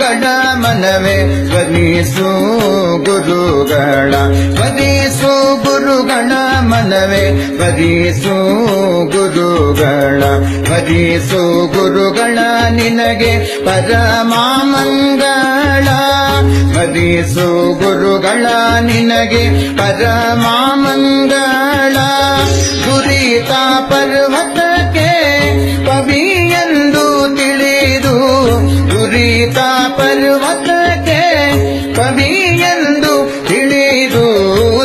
ಗುರುಗಳ ಮನವೇ ಸ್ಮರಿಸು ಗುರುಗಳ ಸ್ಮರಿಸು ಗುರುಗಳ ಮನವೇ ಸ್ಮರಿಸು ಗುರುಗಳ ಸ್ಮರಿಸು ಗುರುಗಳ ನಿನಗೆ ಪರಮಾಮಂಗಳ ಸ್ಮರಿಸು ಗುರುಗಳ ನಿನಗೆ ಪರಮಾಮಂಗಳ ದುರಿತ ಪರ್ವತಕ್ಕೆ ಕವಿಯೆಂದು ತಿಳಿದು ದುರಿತ ಪರ್ವತಕ್ಕೆ ಕವಿಯೆಂದು ತಿಳಿದು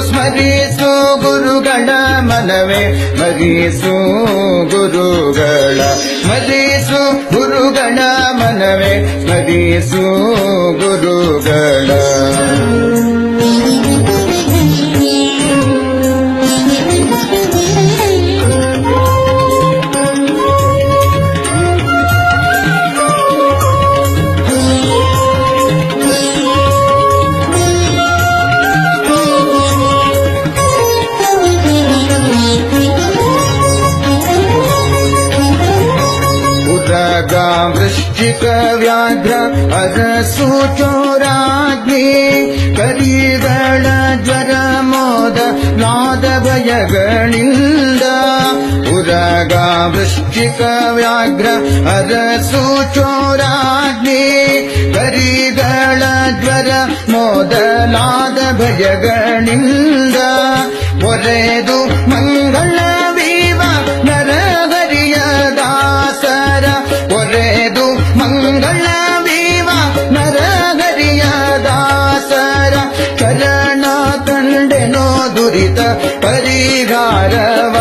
ಸ್ಮರಿಸು ಗುರುಗಳ ಮನವೇ ಸ್ಮರಿಸು ಗುರುಗಳ ಸ್ಮರಿಸು ಗುರುಗಳ ಮನವೇ ಸ್ಮರಿಸು ಗುರುಗಳ ವೃಶ್ಚಿಕ ವ್ಯಾಘ್ರ ಅರಸು ಚೋರಾಗ್ನಿ ಕರಿಗಳ ಜ್ವರ ಮೋದ ನಾದ ಭಯಗಳಿಂದ ಉರಗ ವೃಶ್ಚಿಕ ವ್ಯಾಘ್ರ ಅರಸು ಚೋರಾಗ್ನಿ ಕರಿಗಳ ಜ್ವರ ಮೊದಲಾದ ಭಯಗಳಿಂದ ಒರೆದು ಮಂಗಳವೀವ ನರಹರಿಯ ದಾಸರ ಒರೆದು ಮಂಗಳವೀವ ನರಹರಿಯ ದಾಸರ ಚರಣ ಕಂಡೆನೋ ದುರಿತ ಪರಿಹಾರವಾಯಿತು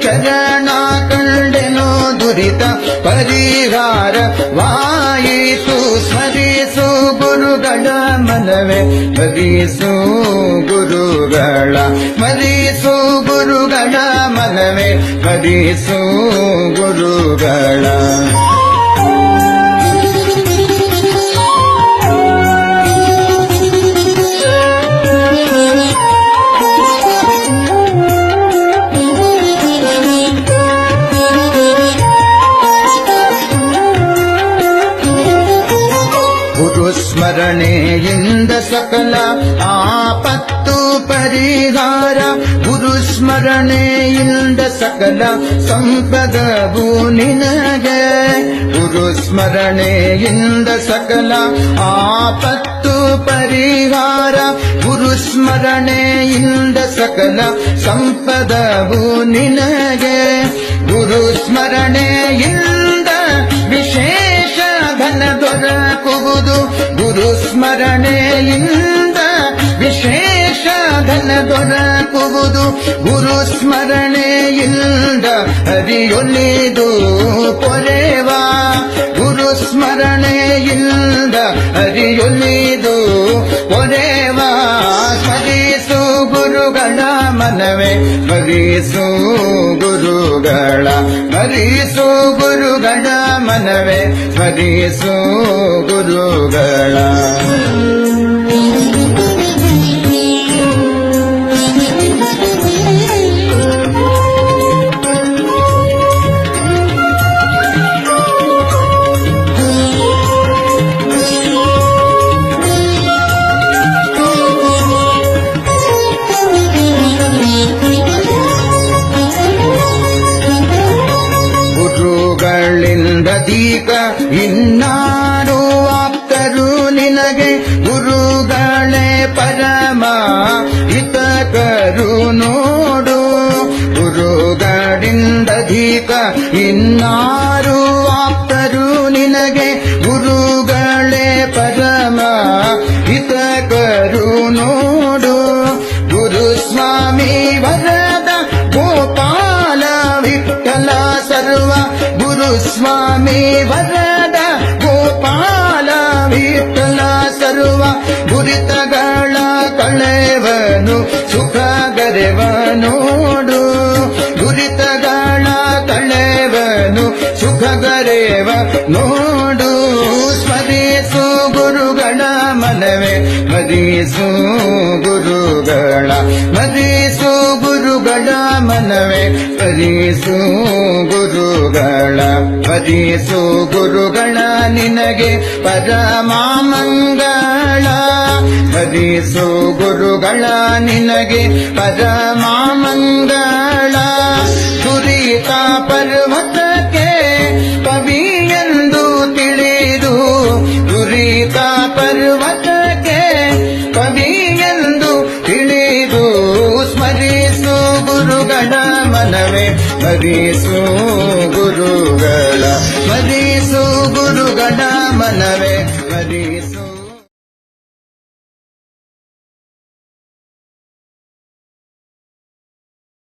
ಚರಣ ಕಂಡೆನೋ ದುರಿತ ಪರಿಹಾರವಾಯಿತು ಸ್ಮರಿಸು ಗುರುಗಳ ಮನವೇ ಸ್ಮರಿಸು ಗುರುಗಳ ಸ್ಮರಿಸು ಗುರುಗಳ ಮನವೇ ಸ್ಮರಿಸು ಗುರುಗಳ ಸ್ಮರಣೆಯಿಂದ ಸಕಲ ಆಪತ್ತು ಪರಿಹಾರ ಗುರು ಸ್ಮರಣೆಯಿಂದ ಸಕಲ ಸಂಪದವು ನಿನಗೆ ಗುರು ಸ್ಮರಣೆಯಿಂದ ಸಕಲ ಆಪತ್ತು ಪರಿಹಾರ ಗುರು ಸ್ಮರಣೆಯಿಂದ ಸಕಲ ಸಂಪದವು ನಿನಗೆ ಗುರು ಸ್ಮರಣೆಯಿಂದ ವಿಶೇಷ ಧನ ದೊರಕುವುದು ಗುರು ಸ್ಮರಣೆಯಿಂದ ವಿಶೇಷ ಧನ ದೊರಕುವುದು ಗುರು ಸ್ಮರಣೆಯಿಂದ ಹರಿಯೊಲಿದು ಪೊರೆವ ಗುರು ಸ್ಮರಣೆಯಿಂದ ಹರಿಯೊಲಿದು ಪೊರೆವ ಸ್ಮರಿಸು ಗುರುಗಳ ಮನವೇ ಸ್ಮರಿಸು ಗುರುಗಳ ಸ್ಮರಿಸು ಗುರುಗಳ ಮನವೇ ಸ್ಮರಿಸು ಗುರುಗಳ ದೀಕ ಇನ್ನಾರು ಆಪ್ತರು ನಿನಗೆ ಗುರುಗಳೇ ಪರಮ ಹಿತಕರು ನೋಡು ಗುರುಗಳಿಂದ ದೀಕ ಇನ್ನಾರು ಆಪ್ತರು ನಿನಗೆ ಗುರುಗಳೇ ಪರಮ ಹಿತಕರು ನೋಡು ಗುರು ಸ್ವಾಮಿ ವರದ ಗೋಪಾಲ ವಿಠಲ ಸರ್ವ ಗುರು ಸ್ವಾಮಿ ವರದ ಗೋಪಾಲ ವಿಠಲ ಸರ್ವ ಗುರಿತಗಳ ಕಳೆವನು ಸುಖಗರೆವ ನೋಡು ಗುರಿತಗಳ ಕಳೆವನು ಸುಖಗರೆವ ನೋಡು ಸ್ಮರಿಸು ಗುರುಗಳ ಮನವೇ ಸ್ಮರಿಸು ಗುರುಗಳ ಸ್ಮರಿಸು ಗುರುಗಳ ಮನವೇ ಸ್ಮರಿಸು ಗುರುಗಳ ಮಂಗಳ ಭಜಿಸು ಗುರುಗಳ ನಿನಗೆ ಪರಮಾಮಂಗಳ ಭಜಿಸು ಗುರುಗಳ ನಿನಗೆ ಪರಮಾಮಂಗಳ ಸುರಿತ ಪರ್ವತಕ್ಕೆ ಕವಿಯೆಂದು ತಿಳಿದು ಸುರಿತ ಪರ್ವತಕ್ಕೆ ಕವಿಯೆಂದು ತಿಳಿದು ಸ್ಮರಿಸು ಗುರುಗಳ ಮನವೇ ಸ್ಮರಿಸು ಗುರುಗಳ ಸ್ಮರಿಸು ಗುರುಗಳ ಮನವೇ ಸ್ಮರಿಸು